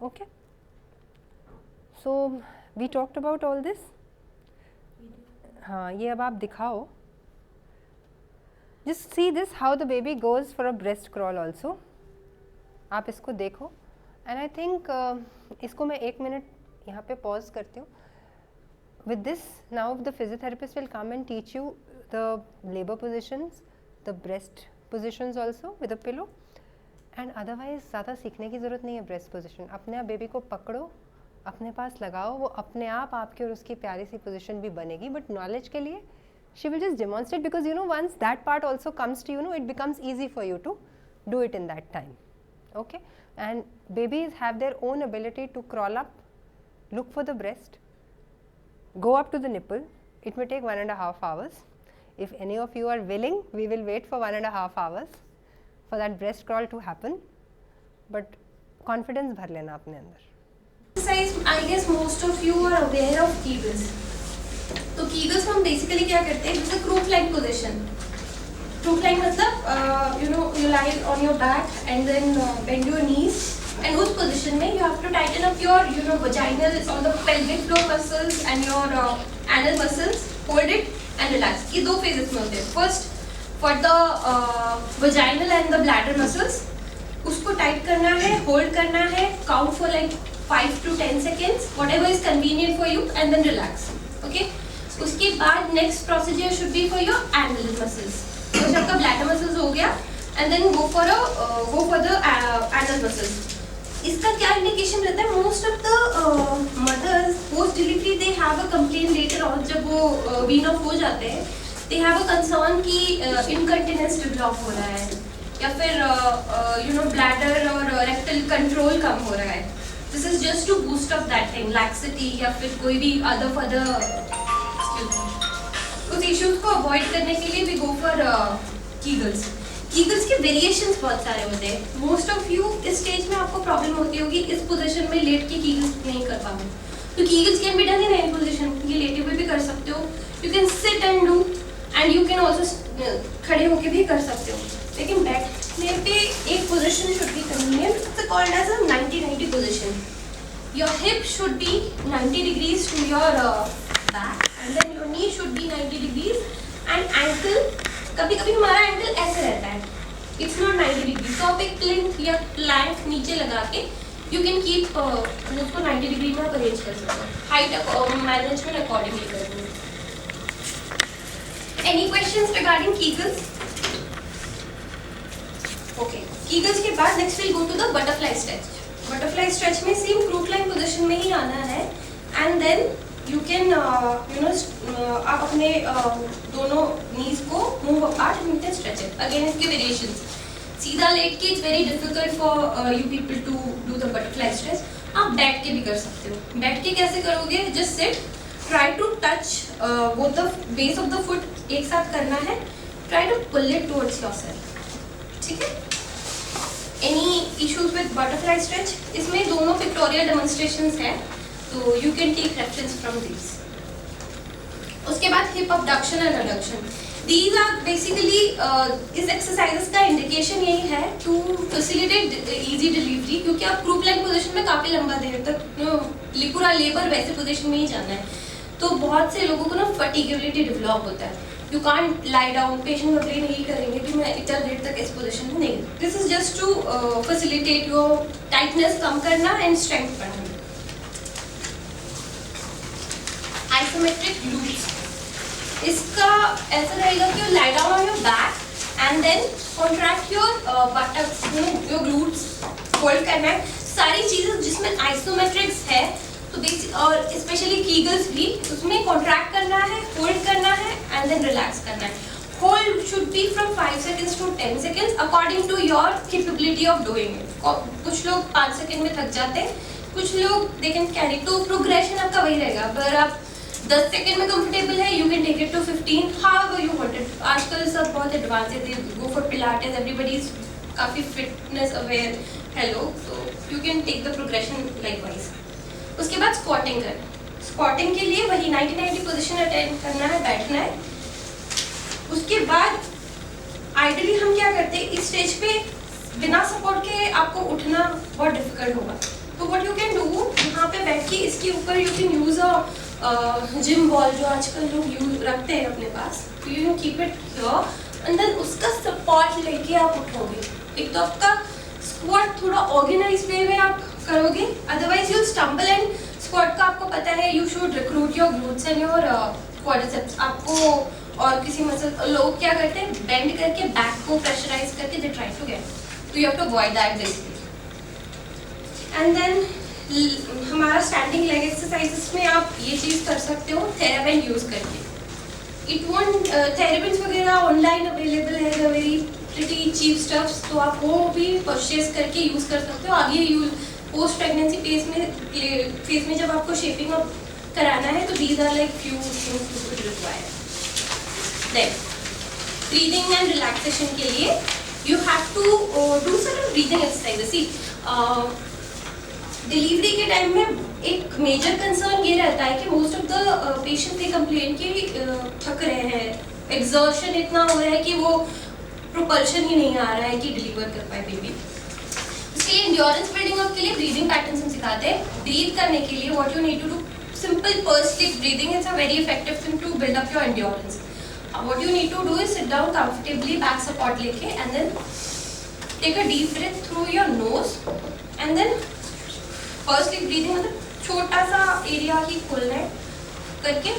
Okay. So we talked about all this. हाँ, ये अब आप दिखाओ. Just see this, how the baby goes for a breast crawl also. आप इसको देखो. And I think इसको मैं 1 minute यहाँ पे pause करती हूँ. With this, now the physiotherapist will come and teach you the labor positions, the breast positions also with a pillow. And otherwise ज़्यादा सीखने की ज़रूरत नहीं है breast position. अपने आप बेबी को पकड़ो, अपने पास लगाओ, वो अपने आप आपकी और उसकी प्यारी सी position भी बनेगी. But knowledge के लिए she will just demonstrate, because you know once that part also comes to you, it becomes easy for you to do it in that time. Okay. And babies have their own ability to crawl up, look for the breast, go up to the nipple. It may take 1.5 hours. If any of you are willing, we will wait for 1.5 hours for that breast crawl to happen. But confidence भर लेना अपने अंदर. Exercise, I guess most of you are aware of Kegels. तो Kegels में हम basically क्या करते हैं? जैसे crook leg position. Crook leg मतलब you lie on your back and then bend your knees. And उस position में you have to tighten up your vaginal or the pelvic floor muscles and your anal muscles. Hold it and relax. ये 2 phases में होते हैं. First for the vaginal and the bladder muscles, उसको tight करना है, hold करना है, count for like 5 to 10 seconds, whatever is convenient for you, and then relax. Okay. उसके बाद next procedure should be for your anal muscles. तो जब आपका bladder muscles हो गया, and then go for the anal muscles. इसका क्या indication रहता है? Most of the mothers post delivery they have a complaint later on. जब वो wean off हो जाते हैं, they have a concern कि incontinence develop हो रहा है, या फिर bladder और rectal control कम हो रहा है. This is just to boost up that thing, laxity या फिर कोई भी अदर उस इश्यूज को अवॉइड करने के लिए we go for Kegels. Kegels के वेरिएशंस बहुत सारे होते हैं। मोस्ट ऑफ यू इस स्टेज में आपको प्रॉब्लम होती होगी इस पोजीशन में लेट के कीगल्स नहीं कर पाओगे, तो Kegels can be done in any position. ये लेटे हुए भी कर सकते हो, you can sit and do, and you can also खड़े होके भी कर सकते हो। लेकिन बैठने पे एक position should be convenient, it's called as a 90-90 position. Your hip should be 90 degrees to your back, and then your knee should be 90 degrees, and ankle, कभी कभी हमारा एंकल ऐसे रहता है, इट्स नॉट 90 डिग्री, तो आप एक प्लिंथ या प्लैंक नीचे लगा के यू कैन कीप उसको 90 डिग्री में आप अरेंज कर सकते हो, हाइट मैनेजमेंट अकॉर्डिंगली करते हैं। Any questions regarding Kegels? Okay, Kegels के बाद next will go to the butterfly stretch. Butterfly stretch में सेम क्रूक लाइन पोजीशन में ही आना है, एंड देन यू कैन आप अपने दोनों नीज को move apart and you can stretch it. Again इसके वेरिएशंस, सीधा लेट के it's very difficult for you people to do the butterfly stretch. आप बैठ के भी कर सकते हो। बैठ के कैसे करोगे? Just sit, try to touch both the base of the foot, एक साथ करना है, try to pull it towards yourself, ठीक है? Any issues with butterfly stretch? इसमें दोनों पिक्टोरियल डेमोन्स्ट्रेशंस है, तो you can take reference from these. उसके बाद hip abduction and adduction. These are basically इस exercises का indication यही है to facilitate easy delivery, क्योंकि आप croup line position में काफी लंबा देर तक पूरा लेबर वैसे पोजीशन में ही जाना है, तो बहुत से लोगों को ना फटीगेबिलिटी डेवलप होता है। You can't lie down, patient agree नहीं करेंगे कि मैं इतना देर तक इस पोजीशन में नहीं। This is just to facilitate your tightness कम करना एंड स्ट्रेंथ बढ़ाना। आइसोमेट्रिक ग्लूट्स, इसका ऐसा रहेगा कि you lie down on your back and then contract your buttocks, your glutes hold करना है। सारी चीजें जिसमें आइसोमेट्रिक्स है तो बेसिक और स्पेशली कीगल्स भी, उसमें कॉन्ट्रैक्ट करना है, होल्ड करना है एंड देन रिलैक्स करना है। Hold should be from 5 seconds to 10 seconds according to your capability of doing it. कुछ लोग 5 सेकेंड में थक जाते हैं, कुछ लोग दे कैन कैरी, तो प्रोग्रेशन आपका वही रहेगा। अगर आप 10 सेकेंड में कंफर्टेबल है, you can take it to 15, however you want it. आजकल सब बहुत एडवांस है, go for Pilates, everybody is काफी फिटनेस अवेयर है लोग, तो you can take the progression likewise. उसके बाद स्क्वाटिंग करना। स्क्वाटिंग के लिए वही 90-90 पोजीशन अटेंड करना है, बैठना है। उसके बाद आइडियली हम क्या करते हैं, इस स्टेज पे बिना सपोर्ट के आपको उठना बहुत डिफिकल्ट होगा, तो व्हाट यू कैन डू, यहाँ पे बैठ के इसके ऊपर you can use a gym ball जो आजकल लोग यूज रखते हैं अपने पास, तो you can keep it here and then उसका सपोर्ट लेके आप उठोगे। एक तो आपका स्क्वाट थोड़ा ऑर्गेनाइज वे में आप करोगे, otherwise you stumble. And squat का आपको पता है, you should recruit your glutes and your quadriceps. आपको और किसी मसल, लोग क्या करते हैं बेंड करके बैक को प्रेशराइज करके दे ट्राई टू गेट, तो you have to avoid that basically. And then हमारा स्टैंडिंग लेग एक्सरसाइजेस में आप ये चीज़ कर सकते हो थेराबेंड यूज करके। इट वोंट, थेराबेंड्स वगैरह ऑनलाइन अवेलेबल है, वेरी प्रिटी चीप स्टफ्स, तो आप वो भी परचेज करके यूज कर सकते हो। आगे यूज पोस्ट प्रेगनेंसी फेज में जब आपको शेपिंग अप कराना है, तो these are like few things you should require. Then breathing and relaxation के लिए you have to do certain breathing exercises. See delivery के टाइम में एक मेजर कंसर्न ये रहता है कि most of the patient they complain कि थक रहे हैं, एग्जॉर्शन इतना हो रहा है कि वो प्रोपल्शन ही नहीं आ रहा है कि डिलीवर कर पाए बेबी। उसके लिए एंड्योरेंस बिल्डिंग अप के लिए ब्रीदिंग पैटर्न्स हम सिखाते हैं। ब्रीथ करने के लिए what you need to do, simple pursed lip breathing is a very effective thing to build up your endurance. What you need to do is sit down comfortably, back support लेके, and then take a deep breath through your nose and then pursed lip breathing, मतलब छोटा सा area ही खोलना है करके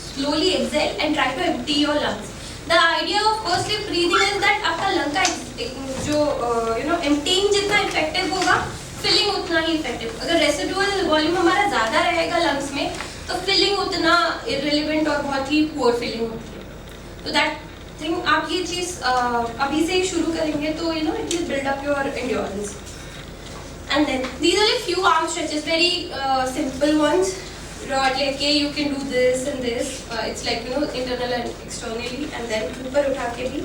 slowly exhale and try to empty your lungs. The idea of first sleep breathing is that आपका lung का जो एम्प्टीइंग जितना इफेक्टिव होगा, फिलिंग उतना ही इफेक्टिव। अगर रेसिडुअल वॉल्यूम हमारा ज़्यादा रहेगा लंग्स में, तो फिलिंग उतना इररिलेवेंट और बहुत ही पुअर फिलिंग होती है। तो दैट थिंग, आप ये चीज़ अभी से ही शुरू करेंगे तो it will build up your endurance. And then these are like few arm stretches, very simple ones. Rod लेके you can do this and this. It's like you know internal and externally. And then ऊपर उठा के भी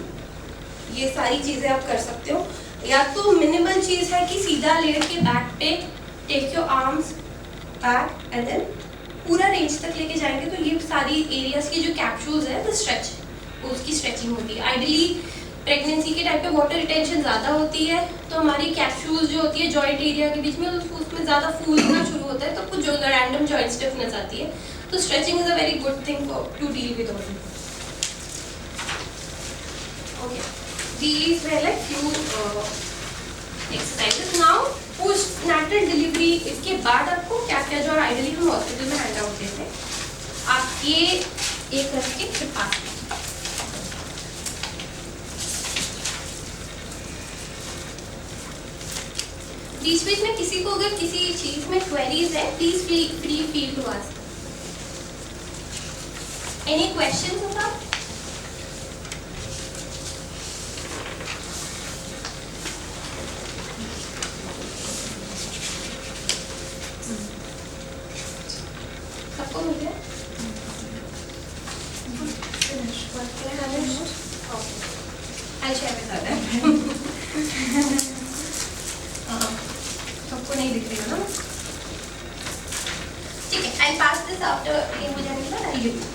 ये सारी चीजें आप कर सकते हो. या तो मिनिमल चीज है कि सीधा लेट के बैक पे take your arms back and then पूरा रेंज तक लेके जाएंगे तो ये सारी एरियाज की जो कैप्सूल्स है द स्ट्रेच उसकी स्ट्रेचिंग होती है. आइडियली प्रेगनेंसी के टाइम पे वाटर रिटेंशन ज़्यादा होती है तो हमारी कैप्सूल्स जो होती है जॉइंट एरिया के बीच में उसमें ज़्यादा फूलना शुरू होता है तो कुछ जो रैंडम जॉइंट स्टिफनेस आती है. तो stretching is a very good thing to deal with all. Okay, these were like few exercises. Now post natal delivery इसके बाद आपको क्या क्या जो आइडियली हम हॉस्पिटल में हैंड आउट देते हैं आप ये एक रख के फिर पास बीच बीच में किसी को अगर किसी चीज में क्वेरीज है please free feel to ask. Any questions about? सबको मिल गया? I'll share with her. सबको नहीं दिख रही है ना? ठीक है, I'll pass this after ये हो जाने के बाद I'll give you.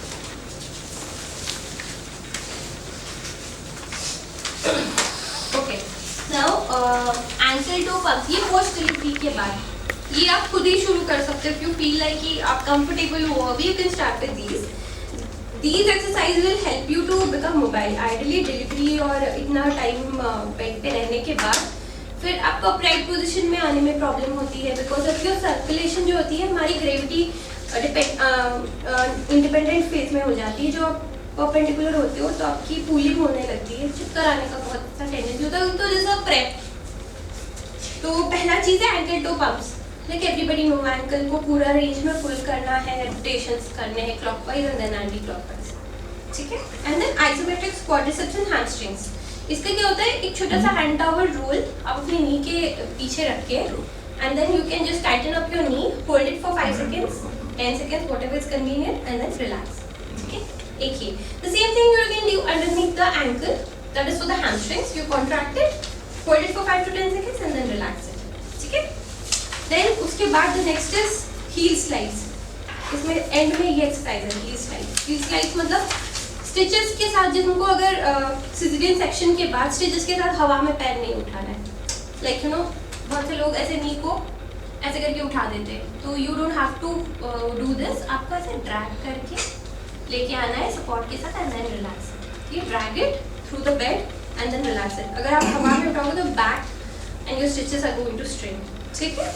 Okay, now ankle toe pump ये पोस्ट डिलीवरी के बाद ये आप खुद ही शुरू कर सकते हो. if you feel like कि आप comfortable हो अभी you can start with these. These exercises will help you to become mobile. Ideally delivery और इतना टाइम बेड पे रहने के बाद फिर आपको अपराइट पोजीशन में आने में प्रॉब्लम होती है बिकॉज ऑफ योर सर्कुलेशन जो होती है हमारी ग्रेविटी इंडिपेंडेंट फेज में हो जाती है. जो आप परपेंडिकुलर होते हो तो आपकी पूलिंग होने लगती है, चक्कर आने का बहुत सा टेंडेंसी होता है. तो जैसा प्रेप तो पहला चीज़ है ankle toe pumps. Like everybody know ankle को पूरा रेंज में पुल करना है, रोटेशंस करने हैं clockwise and then anti clockwise. ठीक है, and then isometric quadriceps and hamstrings. इसका क्या होता है एक छोटा सा हैंड टॉवल रोल आप अपनी नी के पीछे रख के and then you can just tighten up your knee, hold it for 5 seconds 10 seconds whatever is convenient and then relax. ठीक है, एक ही. The same thing you can do underneath the ankle, that is for the hamstrings. You contract it, hold it for 5 to 10 seconds and then relax it. ठीक है. Then उसके बाद the next is heel slides. इसमें and में ये exercise है heel slides. Heel slides मतलब stitches के साथ जिनको अगर सिजेरियन सेक्शन के बाद स्टिचेस के साथ हवा में पैर नहीं उठाना है. लाइक यू नो बहुत से लोग ऐसे नी को ऐसे करके उठा देते हैं तो you don't have to do this. आपको ऐसे ड्रैग करके लेके आना है सपोर्ट के साथ एंड देन रिलैक्स. ठीक है, drag it through the bed and then relax it. अगर आप हवा में उठाओगे तो back and your stitches are going to strain. ठीक है,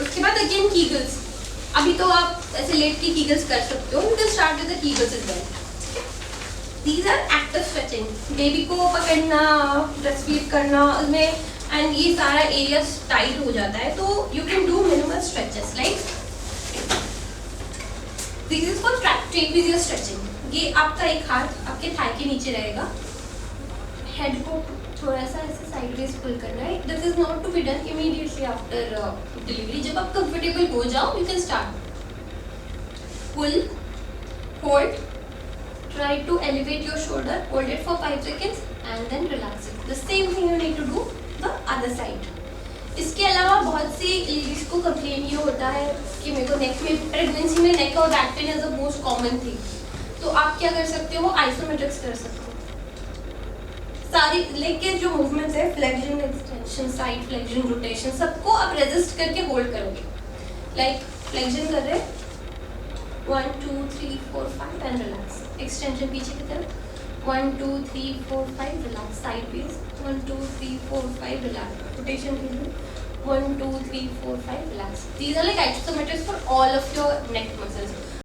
उसके बाद अगेन कीगल्स. अभी तो आप ऐसे लेट के कीगल्स कर सकते हो. You can start with the Kegels as well. These are active stretching. Baby को पकड़ना, ब्रेस्ट फीड करना उसमें एंड ये सारा एरिया टाइट हो जाता है तो you can do minimal stretches like this is for trapezius stretching. ये आपका एक हाथ आपके थाई के नीचे रहेगा, हेड को थोड़ा सा ऐसे साइडवेज पुल करना है. This is not to be done immediately after delivery. जब आप कंफर्टेबल हो जाओ you can start. Pull, hold, try to elevate your shoulder, hold it for 5 seconds and then relax it. The same thing you need to do the other side. इसके अलावा बहुत सी ladies को complain ये होता है कि मेरे को नेक में प्रेगनेंसी में नेक और back pain is the most common thing. तो आप क्या कर सकते हो, आइसोमेट्रिक्स कर सकते हो. सारी लेग के जो मूवमेंट्स है flexion, extension, side flexion, rotation सबको आप रेजिस्ट करके होल्ड करोगे. लाइक फ्लेक्शन कर रहे 1 2 3 4 5 एंड रिलैक्स. एक्सटेंशन पीछे की तरफ 1 2 3 4 5 relax. Sideways 1 2 3 4 5 relax. Rotation के लिए 1 2 3 4 5 relax. These are like isometrics for all of your neck muscles.